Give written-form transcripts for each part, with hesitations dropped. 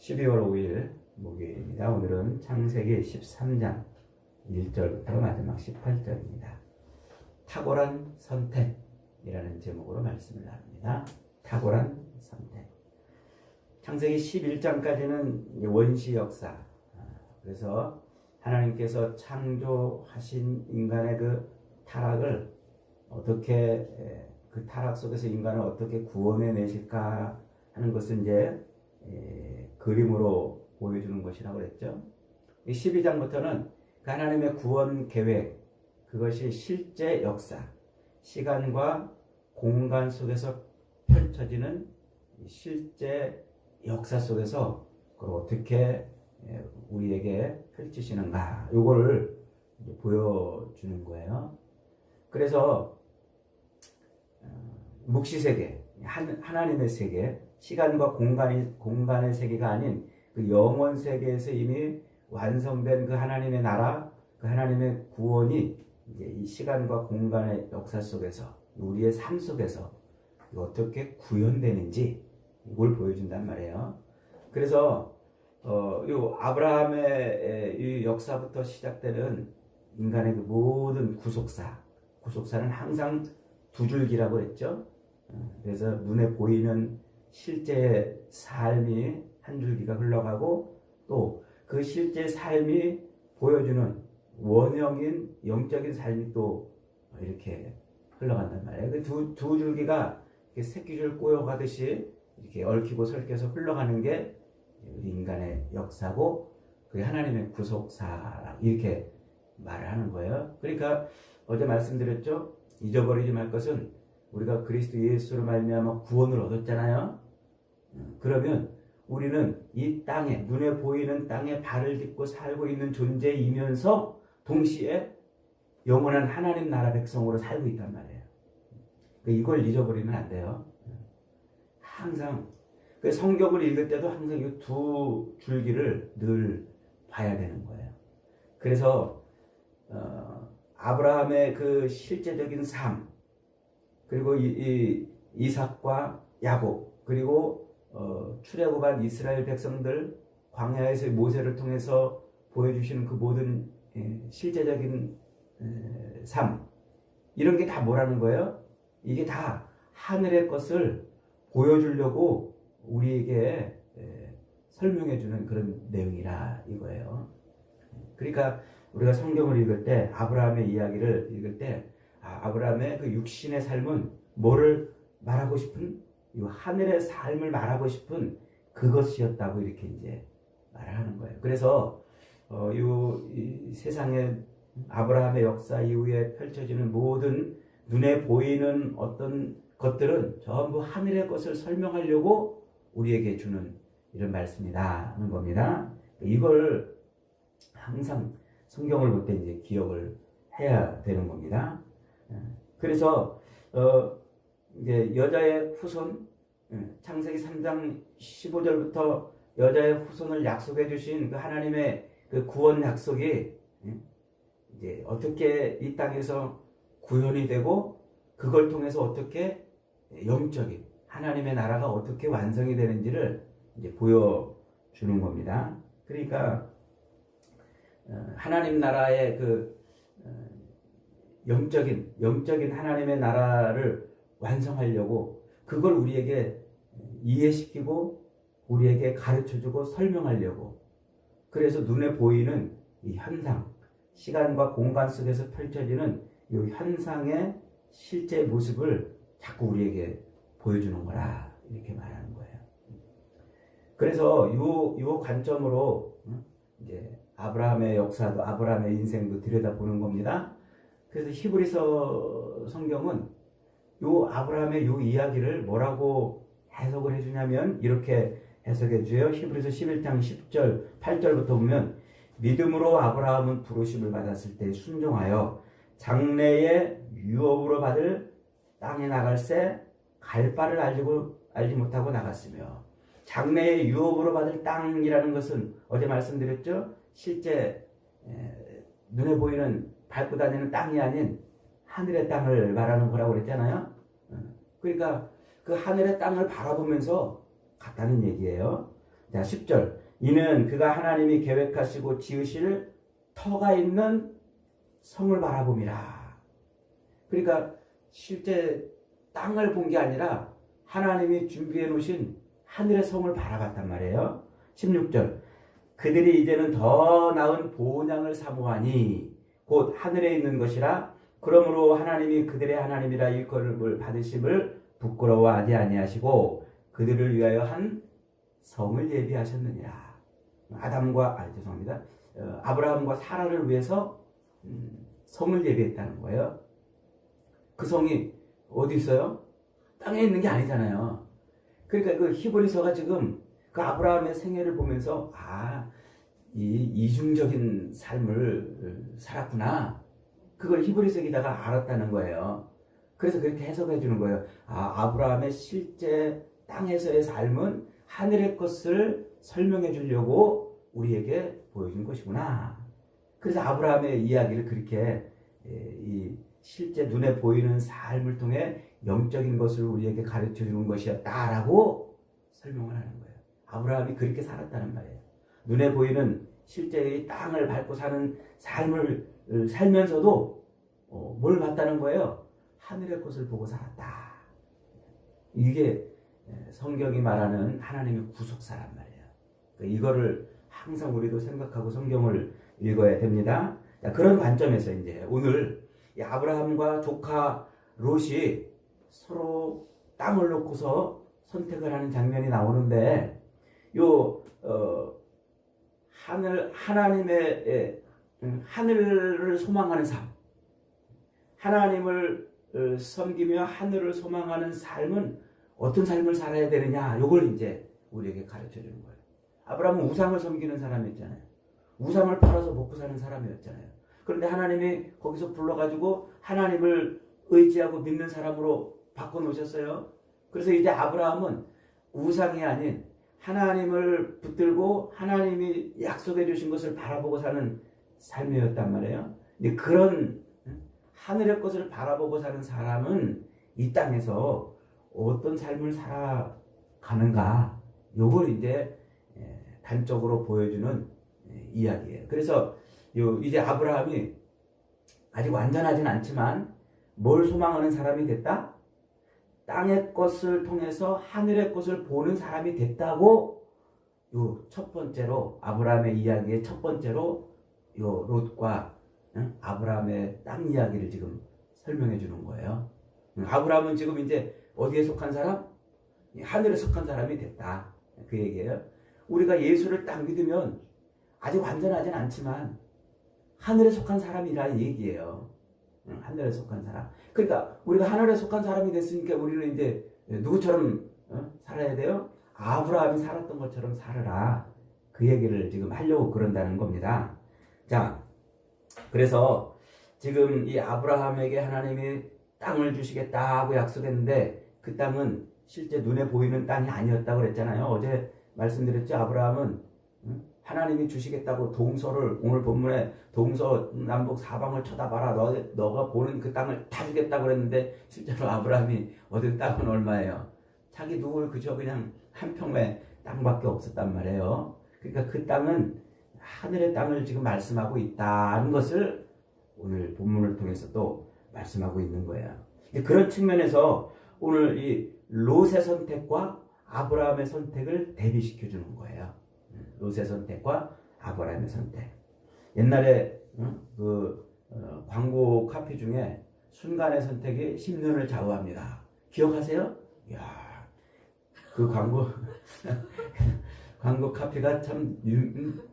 12월 5일 목요일입니다. 오늘은 창세기 13장 1절부터 마지막 18절입니다. 탁월한 선택이라는 제목으로 말씀을 나눕니다. 탁월한 선택. 창세기 11장까지는 원시 역사. 그래서 하나님께서 창조하신 인간의 그 타락을 어떻게, 그 타락 속에서 인간을 어떻게 구원해 내실까 하는 것을 이제 그림으로 보여주는 것이라고 그랬죠. 12장부터는 하나님의 구원 계획, 그것이 실제 역사, 시간과 공간 속에서 펼쳐지는 실제 역사 속에서 그걸 어떻게 우리에게 펼치시는가, 요거를 보여주는 거예요. 그래서 묵시세계, 하나님의 세계, 시간과 공간의 세계가 아닌 그 영원 세계에서 이미 완성된 그 하나님의 나라, 그 하나님의 구원이 이제 이 시간과 공간의 역사 속에서, 우리의 삶 속에서 어떻게 구현되는지 이걸 보여준단 말이에요. 그래서 요 아브라함의 이 역사부터 시작되는 인간의 그 모든 구속사는 항상 두 줄기라고 했죠. 그래서 눈에 보이는 실제 삶이 한 줄기가 흘러가고, 또 그 실제 삶이 보여주는 원형인 영적인 삶이 또 이렇게 흘러간단 말이에요. 그 두 줄기가 새끼줄 꼬여가듯이 이렇게 얽히고 설켜서 흘러가는 게 우리 인간의 역사고, 그게 하나님의 구속사, 이렇게 말을 하는 거예요. 그러니까 어제 말씀드렸죠. 잊어버리지 말 것은 우리가 그리스도 예수로 말미암아 구원을 얻었잖아요. 그러면 우리는 이 땅에, 눈에 보이는 땅에 발을 딛고 살고 있는 존재이면서 동시에 영원한 하나님 나라 백성으로 살고 있단 말이에요. 이걸 잊어버리면 안 돼요. 항상 성경을 읽을 때도 항상 이 두 줄기를 늘 봐야 되는 거예요. 그래서 아브라함의 그 실제적인 삶, 그리고 이삭과 야곱, 그리고 출애굽한 이스라엘 백성들, 광야에서의 모세를 통해서 보여주시는 그 모든 실제적인 삶, 이런 게 다 뭐라는 거예요? 이게 다 하늘의 것을 보여주려고 우리에게 설명해 주는 그런 내용이라 이거예요. 그러니까 우리가 성경을 읽을 때, 아브라함의 이야기를 읽을 때, 아브라함의 그 육신의 삶은 뭐를 말하고 싶은, 이 하늘의 삶을 말하고 싶은 그것이었다고 이렇게 이제 말을 하는 거예요. 그래서 이 세상의 아브라함의 역사 이후에 펼쳐지는 모든 눈에 보이는 어떤 것들은 전부 하늘의 것을 설명하려고 우리에게 주는 이런 말씀이다 하는 겁니다. 이걸 항상 성경을 볼 때 이제 기억을 해야 되는 겁니다. 그래서 이제 여자의 후손, 창세기 3장 15절부터 여자의 후손을 약속해 주신 그 하나님의 그 구원 약속이 이제 어떻게 이 땅에서 구현이 되고, 그걸 통해서 어떻게 영적인 하나님의 나라가 어떻게 완성이 되는지를 이제 보여주는 겁니다. 그러니까 하나님 나라의 그 영적인 하나님의 나라를 완성하려고, 그걸 우리에게 이해시키고 우리에게 가르쳐주고 설명하려고, 그래서 눈에 보이는 이 현상, 시간과 공간 속에서 펼쳐지는 이 현상의 실제 모습을 자꾸 우리에게 보여주는 거라, 이렇게 말하는 거예요. 그래서 이 관점으로 이제 아브라함의 역사도, 아브라함의 인생도 들여다보는 겁니다. 그래서 히브리서 성경은 요 아브라함의 요 이야기를 뭐라고 해석을 해주냐면 이렇게 해석해 줘요. 히브리서 11장 10절 8절부터 보면, 믿음으로 아브라함은 부르심을 받았을 때 순종하여 장래의 유업으로 받을 땅에 나갈새 갈 바를 알지 못하고 나갔으며, 장래의 유업으로 받을 땅이라는 것은 어제 말씀드렸죠. 실제 눈에 보이는 밟고 다니는 땅이 아닌 하늘의 땅을 말하는 거라고 그랬잖아요. 그러니까 그 하늘의 땅을 바라보면서 갔다는 얘기예요. 자, 10절. 이는 그가 하나님이 계획하시고 지으실 터가 있는 성을 바라봄이라. 그러니까 실제 땅을 본 게 아니라 하나님이 준비해 놓으신 하늘의 성을 바라봤단 말이에요. 16절. 그들이 이제는 더 나은 본향을 사모하니 곧 하늘에 있는 것이라. 그러므로 하나님이 그들의 하나님이라 일컬음을 받으심을 부끄러워하지 아니하시고 그들을 위하여 한 성을 예비하셨느니라. 아브라함과 사라를 위해서 성을 예비했다는 거예요. 그 성이 어디 있어요? 땅에 있는 게 아니잖아요. 그러니까 그 히브리서가 지금 그 아브라함의 생애를 보면서 이 이중적인 삶을 살았구나. 그걸 히브리서기다가 알았다는 거예요. 그래서 그렇게 해석해 주는 거예요. 아브라함의 실제 땅에서의 삶은 하늘의 것을 설명해 주려고 우리에게 보여준 것이구나. 그래서 아브라함의 이야기를 그렇게 이 실제 눈에 보이는 삶을 통해 영적인 것을 우리에게 가르쳐 주는 것이었다라고 설명을 하는 거예요. 아브라함이 그렇게 살았다는 말이에요. 눈에 보이는 실제의 땅을 밟고 사는 삶을 살면서도 뭘 봤다는 거예요? 하늘의 것을 보고 살았다. 이게 성경이 말하는 하나님의 구속사란 말이에요. 이거를 항상 우리도 생각하고 성경을 읽어야 됩니다. 자, 그런 관점에서 이제 오늘 이 아브라함과 조카 롯이 서로 땅을 놓고서 선택을 하는 장면이 나오는데 하늘을 소망하는 삶, 하나님을 섬기며 하늘을 소망하는 삶은 어떤 삶을 살아야 되느냐, 요걸 이제 우리에게 가르쳐 주는 거예요. 아브라함은 우상을 섬기는 사람이었잖아요. 우상을 팔아서 먹고 사는 사람이었잖아요. 그런데 하나님이 거기서 불러가지고 하나님을 의지하고 믿는 사람으로 바꿔놓으셨어요. 그래서 이제 아브라함은 우상이 아닌 하나님을 붙들고 하나님이 약속해 주신 것을 바라보고 사는 삶이었단 말이에요. 근데 그런 하늘의 것을 바라보고 사는 사람은 이 땅에서 어떤 삶을 살아가는가, 요걸 이제 단적으로 보여주는 이야기예요. 그래서 이제 아브라함이 아직 완전하진 않지만 뭘 소망하는 사람이 됐다? 땅의 것을 통해서 하늘의 것을 보는 사람이 됐다고 첫 번째로 아브라함의 이야기의 첫 번째로 롯과 아브라함의 땅 이야기를 지금 설명해 주는 거예요. 아브라함은 지금 이제 어디에 속한 사람? 하늘에 속한 사람이 됐다. 그 얘기예요. 우리가 예수를 딱 믿으면 아직 완전하진 않지만 하늘에 속한 사람이라 얘기예요. 하늘에 속한 사람. 그러니까 우리가 하늘에 속한 사람이 됐으니까 우리는 이제 누구처럼 살아야 돼요? 아브라함이 살았던 것처럼 살아라. 그 얘기를 지금 하려고 그런다는 겁니다. 자, 그래서 지금 이 아브라함에게 하나님이 땅을 주시겠다고 약속했는데 그 땅은 실제 눈에 보이는 땅이 아니었다고 그랬잖아요. 어제 말씀드렸죠. 아브라함은 하나님이 주시겠다고 동서를, 오늘 본문에 동서 남북 사방을 쳐다봐라, 너가 보는 그 땅을 다 주겠다고 그랬는데 실제로 아브라함이 얻은 땅은 얼마예요? 자기 누굴 그저 그냥 한 평의 땅밖에 없었단 말이에요. 그러니까 그 땅은 하늘의 땅을 지금 말씀하고 있다는 것을 오늘 본문을 통해서 또 말씀하고 있는 거예요. 그런 측면에서 오늘 이 롯의 선택과 아브라함의 선택을 대비시켜 주는 거예요. 롯의 선택과 아브라함의 선택. 옛날에 광고 카피 중에 순간의 선택이 10년을 좌우합니다. 기억하세요? 이야, 그 광고 카피가 참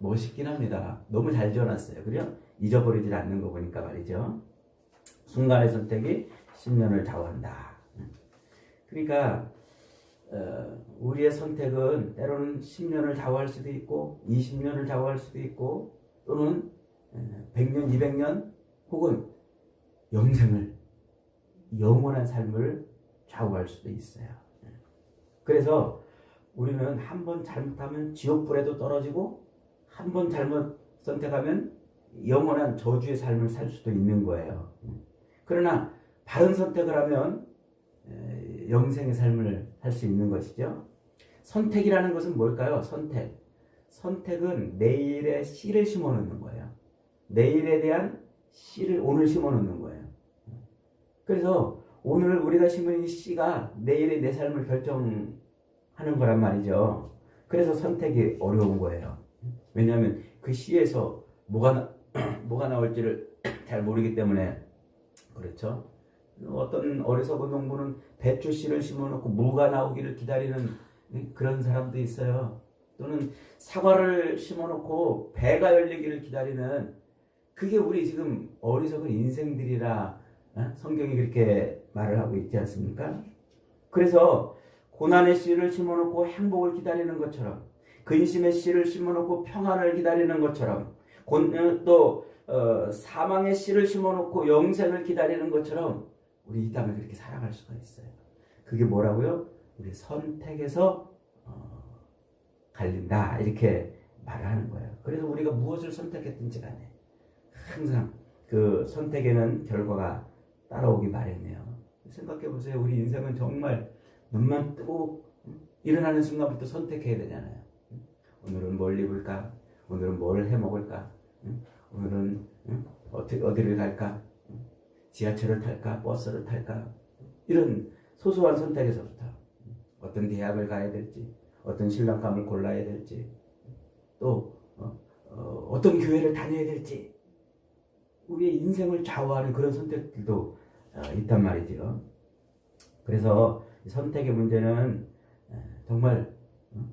멋있긴 합니다. 너무 잘 지어놨어요. 그래요? 잊어버리질 않는 거 보니까 말이죠. 순간의 선택이 10년을 좌우한다. 그러니까 우리의 선택은 때로는 10년을 좌우할 수도 있고 20년을 좌우할 수도 있고 또는 100년, 200년 혹은 영생을, 영원한 삶을 좌우할 수도 있어요. 그래서 우리는 한 번 잘못하면 지옥불에도 떨어지고 한 번 잘못 선택하면 영원한 저주의 삶을 살 수도 있는 거예요. 그러나 바른 선택을 하면 영생의 삶을 살 수 있는 것이죠. 선택이라는 것은 뭘까요? 선택은 내일의 씨를 심어 놓는 거예요. 내일에 대한 씨를 오늘 심어 놓는 거예요. 그래서 오늘 우리가 심은 이 씨가 내일의 내 삶을 결정하는 거란 말이죠. 그래서 선택이 어려운 거예요. 왜냐하면 그 씨에서 뭐가 나올지를 잘 모르기 때문에. 그렇죠. 어떤 어리석은 농부는 배추 씨를 심어놓고 무가 나오기를 기다리는 그런 사람도 있어요. 또는 사과를 심어놓고 배가 열리기를 기다리는, 그게 우리 지금 어리석은 인생들이라 성경이 그렇게 말을 하고 있지 않습니까? 그래서 고난의 씨를 심어놓고 행복을 기다리는 것처럼, 근심의 씨를 심어놓고 평안을 기다리는 것처럼, 또 사망의 씨를 심어놓고 영생을 기다리는 것처럼 우리 이 땅을 그렇게 살아갈 수가 있어요. 그게 뭐라고요? 우리 선택에서 갈린다, 이렇게 말을 하는 거예요. 그래서 우리가 무엇을 선택했든지 간에 항상 그 선택에는 결과가 따라오기 마련이에요. 생각해 보세요. 우리 인생은 정말 눈만 뜨고 일어나는 순간부터 선택해야 되잖아요. 오늘은 뭘 입을까? 오늘은 뭘 해 먹을까? 오늘은 어디를 갈까? 지하철을 탈까? 버스를 탈까? 이런 소소한 선택에서부터 어떤 대학을 가야 될지, 어떤 신랑감을 골라야 될지, 또 어떤 교회를 다녀야 될지, 우리의 인생을 좌우하는 그런 선택들도 있단 말이죠. 그래서 선택의 문제는 정말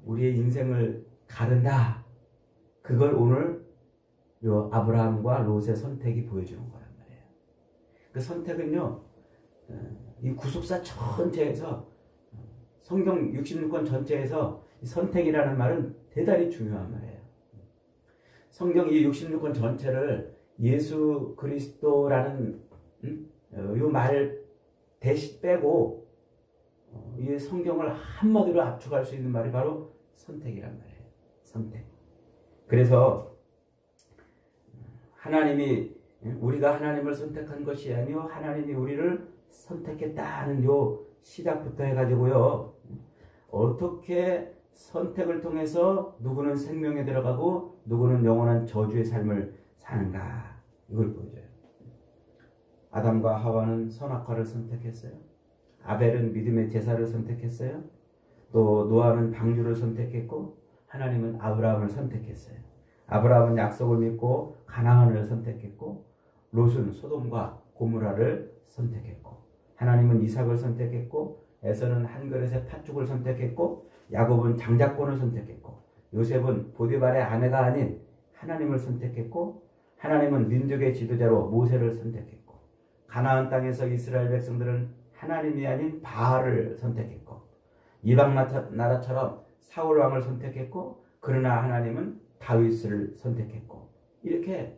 우리의 인생을 가른다. 그걸 오늘 요 아브라함과 롯의 선택이 보여주는 거란 말이에요. 그 선택은요, 이 구속사 전체에서, 성경 66권 전체에서 선택이라는 말은 대단히 중요한 말이에요. 성경 이 66권 전체를 예수 그리스도라는 요 말 대신 빼고 이 성경을 한마디로 압축할 수 있는 말이 바로 선택이란 말이에요. 선택. 그래서 하나님이, 우리가 하나님을 선택한 것이 아니요 하나님이 우리를 선택했다는 요 시작부터 해가지고요, 어떻게 선택을 통해서 누구는 생명에 들어가고 누구는 영원한 저주의 삶을 사는가, 이걸 보여줘요. 아담과 하와는 선악과를 선택했어요. 아벨은 믿음의 제사를 선택했어요. 또 노아는 방주를 선택했고, 하나님은 아브라함을 선택했어요. 아브라함은 약속을 믿고 가나안을 선택했고, 롯은 소돔과 고모라를 선택했고, 하나님은 이삭을 선택했고, 에서는 한 그릇의 팥죽을 선택했고, 야곱은 장자권을 선택했고, 요셉은 보디발의 아내가 아닌 하나님을 선택했고, 하나님은 민족의 지도자로 모세를 선택했고, 가나안 땅에서 이스라엘 백성들은 하나님이 아닌 바알을 선택했고, 이방 나라처럼 사울 왕을 선택했고, 그러나 하나님은 다윗을 선택했고, 이렇게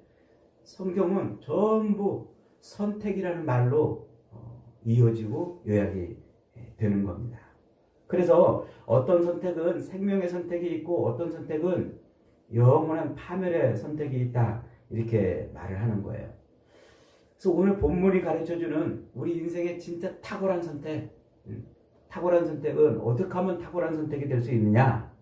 성경은 전부 선택이라는 말로 이어지고 요약이 되는 겁니다. 그래서 어떤 선택은 생명의 선택이 있고, 어떤 선택은 영원한 파멸의 선택이 있다, 이렇게 말을 하는 거예요. 그래서 오늘 본문이 가르쳐주는 우리 인생의 진짜 탁월한 선택, 탁월한 선택은 어떻게 하면 탁월한 선택이 될 수 있느냐?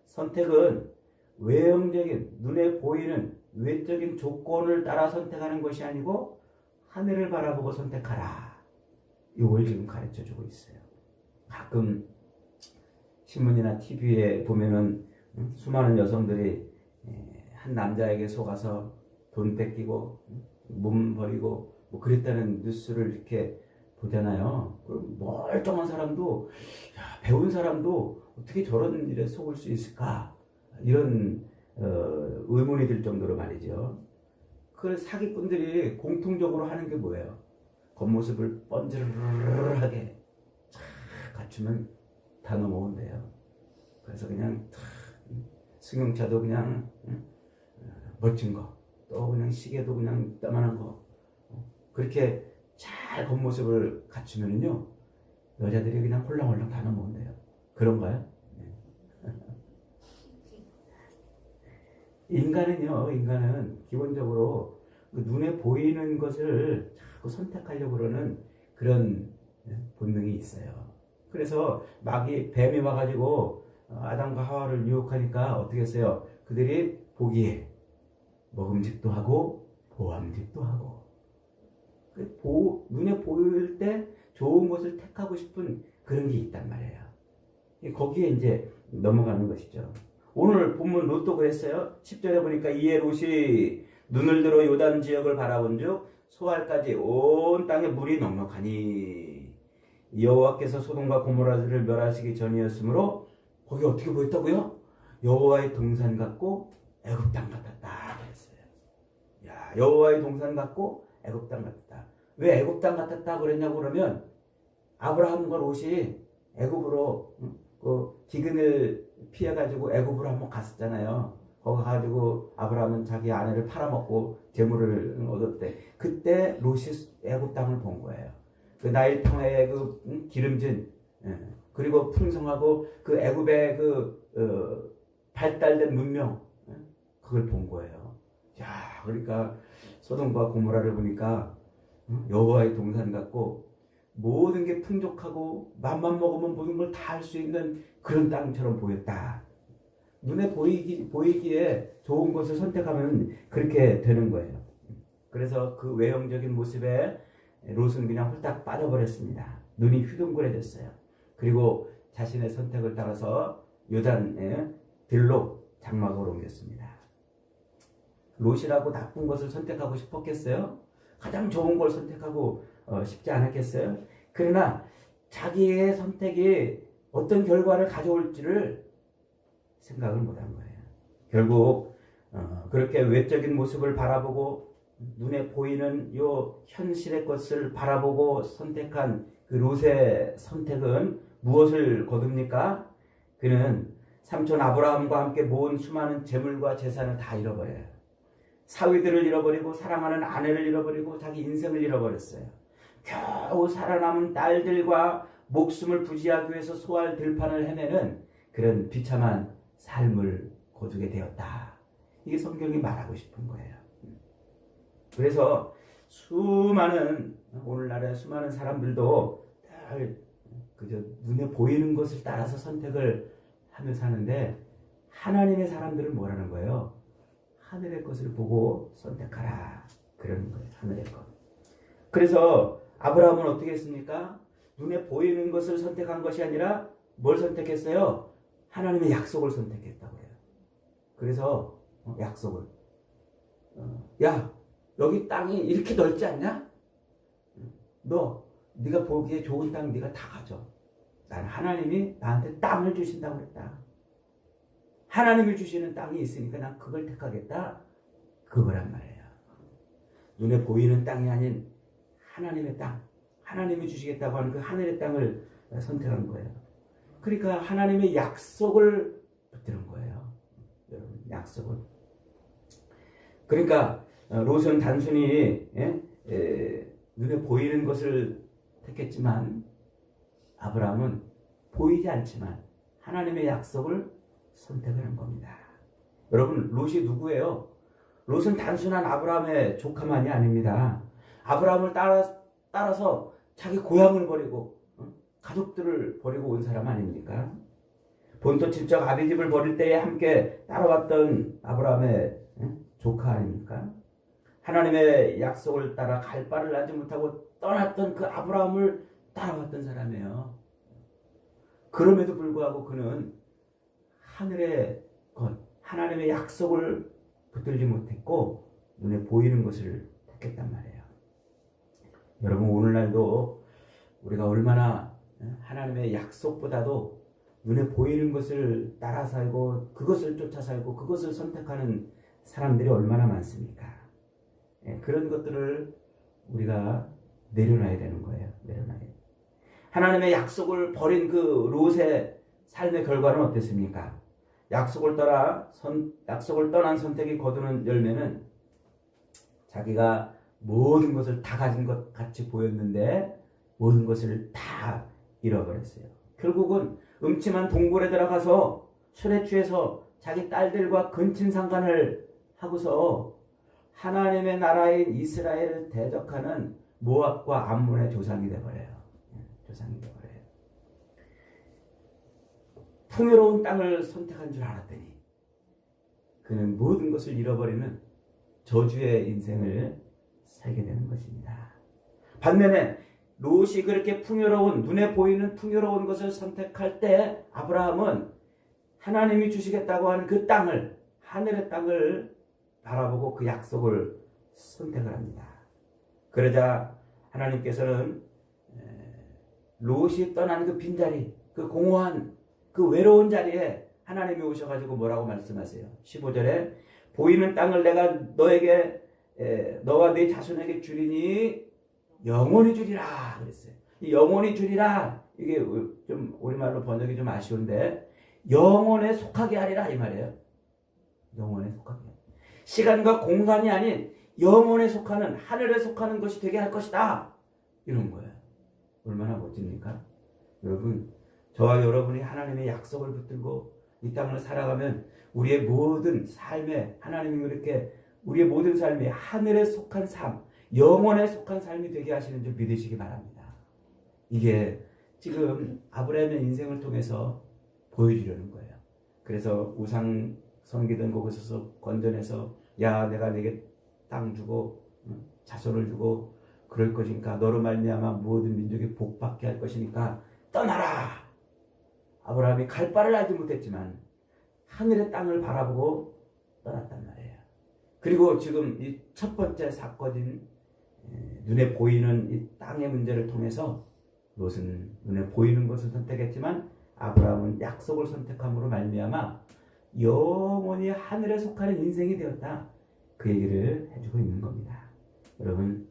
선택은 외형적인, 눈에 보이는 외적인 조건을 따라 선택하는 것이 아니고 하늘을 바라보고 선택하라, 이걸 지금 가르쳐주고 있어요. 가끔 신문이나 TV에 보면은 수많은 여성들이 한 남자에게 속아서 돈 뺏기고 몸 버리고 뭐 그랬다는 뉴스를 이렇게 보잖아요. 멀쩡한 사람도, 배운 사람도 어떻게 저런 일에 속을 수 있을까, 이런 의문이 들 정도로 말이죠. 그 사기꾼들이 공통적으로 하는 게 뭐예요? 겉모습을 번지르르하게 갖추면 다 넘어온대요. 그래서 그냥 승용차도 그냥 멋진 거, 또 그냥 시계도 그냥 이따만한 거, 그렇게 잘 겉모습을 갖추면은요, 여자들이 그냥 홀랑홀랑 다 넘어온대요. 그런가요? 네. 인간은 기본적으로 그 눈에 보이는 것을 자꾸 선택하려고 그러는 그런 본능이 있어요. 그래서 뱀이 와가지고 아담과 하와를 유혹하니까 어떻게 했어요? 그들이 보기에 먹음직도 하고 보암직도 하고 눈에 보일 때 좋은 것을 택하고 싶은 그런 게 있단 말이에요. 거기에 이제 넘어가는 것이죠. 오늘 본문 롯도 그랬어요. 10절에 보니까 이에 롯이 눈을 들어 요단 지역을 바라본즉 소알까지 온 땅에 물이 넉넉하니 여호와께서 소돔과 고모라를 멸하시기 전이었으므로 거기 어떻게 보였다고요? 여호와의 동산 같고 애굽 땅 같았다 그랬어요. 야, 여호와의 동산 같고 애굽 땅 같았다. 왜 애굽 땅 같았다 그랬냐고 그러면 아브라함과 롯이 애굽으로 그 기근을 피해가지고 애굽으로 한번 갔었잖아요. 거기 가지고 아브라함은 자기 아내를 팔아먹고 재물을 얻었대. 그때 롯이 애굽 땅을 본 거예요. 그 나일탕의 그 기름진 그리고 풍성하고 그 애굽의 그 발달된 문명 그걸 본 거예요. 야, 그러니까 소돔과 고모라를 보니까 여호와의 동산 같고 모든 게 풍족하고 맘만 먹으면 모든 걸 다 할 수 있는 그런 땅처럼 보였다. 눈에 보이기에 좋은 것을 선택하면 그렇게 되는 거예요. 그래서 그 외형적인 모습에 롯은 그냥 홀딱 빠져버렸습니다. 눈이 휘둥그레졌어요. 그리고 자신의 선택을 따라서 요단의 들로 장막을 옮겼습니다. 롯이라고 나쁜 것을 선택하고 싶었겠어요? 가장 좋은 걸 선택하고 싶지 않았겠어요? 그러나 자기의 선택이 어떤 결과를 가져올지를 생각을 못한 거예요. 결국 그렇게 외적인 모습을 바라보고 눈에 보이는 요 현실의 것을 바라보고 선택한 그 롯의 선택은 무엇을 거둡니까? 그는 삼촌 아브라함과 함께 모은 수많은 재물과 재산을 다 잃어버려요. 사위들을 잃어버리고 사랑하는 아내를 잃어버리고 자기 인생을 잃어버렸어요. 겨우 살아남은 딸들과 목숨을 부지하기 위해서 소알 들판을 헤매는 그런 비참한 삶을 거두게 되었다. 이게 성경이 말하고 싶은 거예요. 그래서 오늘날의 수많은 사람들도 그저 눈에 보이는 것을 따라서 선택을 하며 사는데 하나님의 사람들은 뭐라는 거예요? 하늘의 것을 보고 선택하라. 그러는 거예요. 하늘의 것. 그래서 아브라함은 어떻게 했습니까? 눈에 보이는 것을 선택한 것이 아니라 뭘 선택했어요? 하나님의 약속을 선택했다고 해요. 그래서 약속을 야, 여기 땅이 이렇게 넓지 않냐? 네가 보기에 좋은 땅 네가 다 가져. 난 하나님이 나한테 땅을 주신다고 그랬다. 하나님이 주시는 땅이 있으니까 난 그걸 택하겠다. 그거란 말이에요. 눈에 보이는 땅이 아닌 하나님의 땅. 하나님이 주시겠다고 하는 그 하늘의 땅을 선택한 거예요. 그러니까 하나님의 약속을 붙드는 거예요. 여러분, 약속을. 그러니까 롯은 단순히 눈에 보이는 것을 택했지만 아브라함은 보이지 않지만 하나님의 약속을 선택하는 겁니다. 여러분, 롯이 누구예요? 롯은 단순한 아브라함의 조카만이 아닙니다. 아브라함을 따라서 자기 고향을 버리고 가족들을 버리고 온 사람 아닙니까? 본토 친척 아비집을 버릴 때에 함께 따라왔던 아브라함의 조카 아닙니까? 하나님의 약속을 따라 갈 바를 알지 못하고 떠났던 그 아브라함을 따라왔던 사람이에요. 그럼에도 불구하고 그는 하늘의 것, 하나님의 약속을 붙들지 못했고 눈에 보이는 것을 택했단 말이에요. 여러분, 오늘날도 우리가 얼마나 하나님의 약속보다도 눈에 보이는 것을 따라 살고 그것을 쫓아 살고 그것을 선택하는 사람들이 얼마나 많습니까? 그런 것들을 우리가 내려놔야 되는 거예요. 내려놔야 돼요. 하나님의 약속을 버린 그 롯의 삶의 결과는 어땠습니까? 약속을 떠난 선택이 거두는 열매는 자기가 모든 것을 다 가진 것 같이 보였는데 모든 것을 다 잃어버렸어요. 결국은 음침한 동굴에 들어가서 술에 취해서 자기 딸들과 근친상간을 하고서 하나님의 나라인 이스라엘을 대적하는 모압과 암몬의 조상이 되어버려요. 조상이 되어버려요. 풍요로운 땅을 선택한 줄 알았더니 그는 모든 것을 잃어버리는 저주의 인생을 살게 되는 것입니다. 반면에 롯이 그렇게 풍요로운, 눈에 보이는 풍요로운 것을 선택할 때 아브라함은 하나님이 주시겠다고 하는 그 땅을, 하늘의 땅을 바라보고 그 약속을 선택을 합니다. 그러자 하나님께서는 롯이 떠난 그 빈자리, 그 공허한 그 외로운 자리에 하나님이 오셔가지고 뭐라고 말씀하세요? 15절에 보이는 땅을 내가 너에게 너와 네 자손에게 주리니 영원히 주리라 그랬어요. 이 영원히 주리라, 이게 좀 우리말로 번역이 좀 아쉬운데 영원에 속하게 하리라 이 말이에요. 영원에 속하게. 시간과 공간이 아닌 영원에 속하는, 하늘에 속하는 것이 되게 할 것이다, 이런 거예요. 얼마나 멋집니까? 여러분, 저와 여러분이 하나님의 약속을 붙들고 이 땅을 살아가면 우리의 모든 삶에 하나님이 그렇게 우리의 모든 삶이 하늘에 속한 삶, 영원에 속한 삶이 되게 하시는 줄 믿으시기 바랍니다. 이게 지금 아브라함의 인생을 통해서 보여주려는 거예요. 그래서 우상 섬기던 곳에서 건져내서 야, 내가 내게 땅 주고 자손을 주고 그럴 것이니까 너로 말미암아 모든 민족이 복받게 할 것이니까 떠나라. 아브라함이 갈 바를 알지 못했지만 하늘의 땅을 바라보고 떠났단 말이에요. 그리고 지금 이 첫 번째 사건인 눈에 보이는 이 땅의 문제를 통해서 롯은 눈에 보이는 것을 선택했지만 아브라함은 약속을 선택함으로 말미암아 영원히 하늘에 속하는 인생이 되었다, 그 얘기를 해주고 있는 겁니다. 여러분,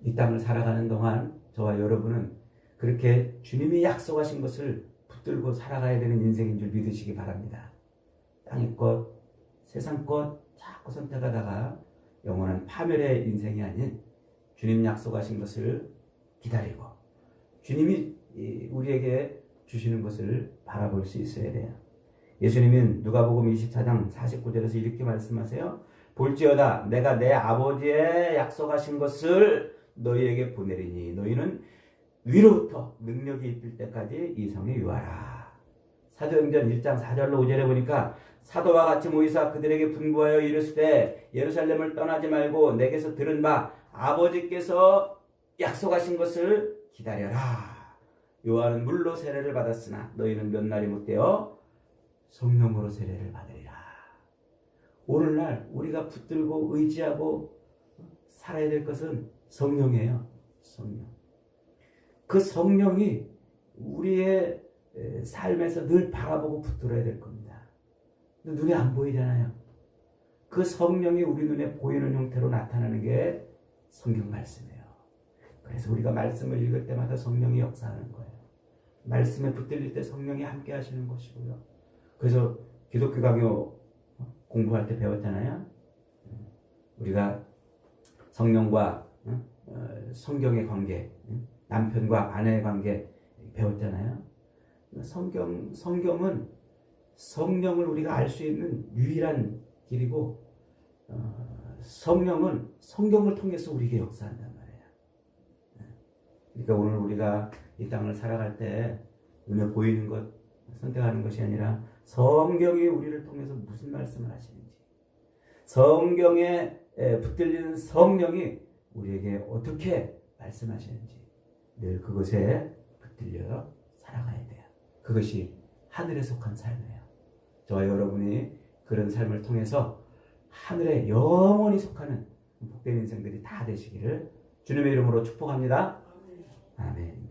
이 땅을 살아가는 동안 저와 여러분은 그렇게 주님이 약속하신 것을 붙들고 살아가야 되는 인생인 줄 믿으시기 바랍니다. 땅의 것, 세상 것 자꾸 선택하다가 영원한 파멸의 인생이 아닌 주님 약속하신 것을 기다리고 주님이 우리에게 주시는 것을 바라볼 수 있어야 돼요. 예수님은 누가복음 24장 49절에서 이렇게 말씀하세요. 볼지어다 내가 내 아버지의 약속하신 것을 너희에게 보내리니 너희는 위로부터 능력이 입힐 때까지 이 성에 유하라. 사도행전 1장 4절로 5절에 보니까 사도와 같이 모이사 그들에게 분부하여 이르시되 예루살렘을 떠나지 말고 내게서 들은 바 아버지께서 약속하신 것을 기다려라. 요한은 물로 세례를 받았으나 너희는 몇 날이 못되어 성령으로 세례를 받으리라. 오늘날 우리가 붙들고 의지하고 살아야 될 것은 성령이에요. 성령. 그 성령이 우리의 삶에서 늘 바라보고 붙들어야 될 겁니다. 눈에 안 보이잖아요. 그 성령이 우리 눈에 보이는 형태로 나타나는 게 성경 말씀이에요. 그래서 우리가 말씀을 읽을 때마다 성령이 역사하는 거예요. 말씀에 붙들릴 때 성령이 함께 하시는 것이고요. 그래서 기독교 강요 공부할 때 배웠잖아요. 우리가 성령과 성경의 관계, 남편과 아내의 관계 배웠잖아요. 성경은 성령을 우리가 알 수 있는 유일한 길이고, 성령은 성경을 통해서 우리에게 역사한단 말이에요. 그러니까 오늘 우리가 이 땅을 살아갈 때 눈에 보이는 것 선택하는 것이 아니라 성경이 우리를 통해서 무슨 말씀을 하시는지, 성경에 붙들리는 성령이 우리에게 어떻게 말씀하시는지 늘 그것에 붙들려 살아가야 돼요. 그것이 하늘에 속한 삶이에요. 저와 여러분이 그런 삶을 통해서 하늘에 영원히 속하는 복된 인생들이 다 되시기를 주님의 이름으로 축복합니다. 아멘.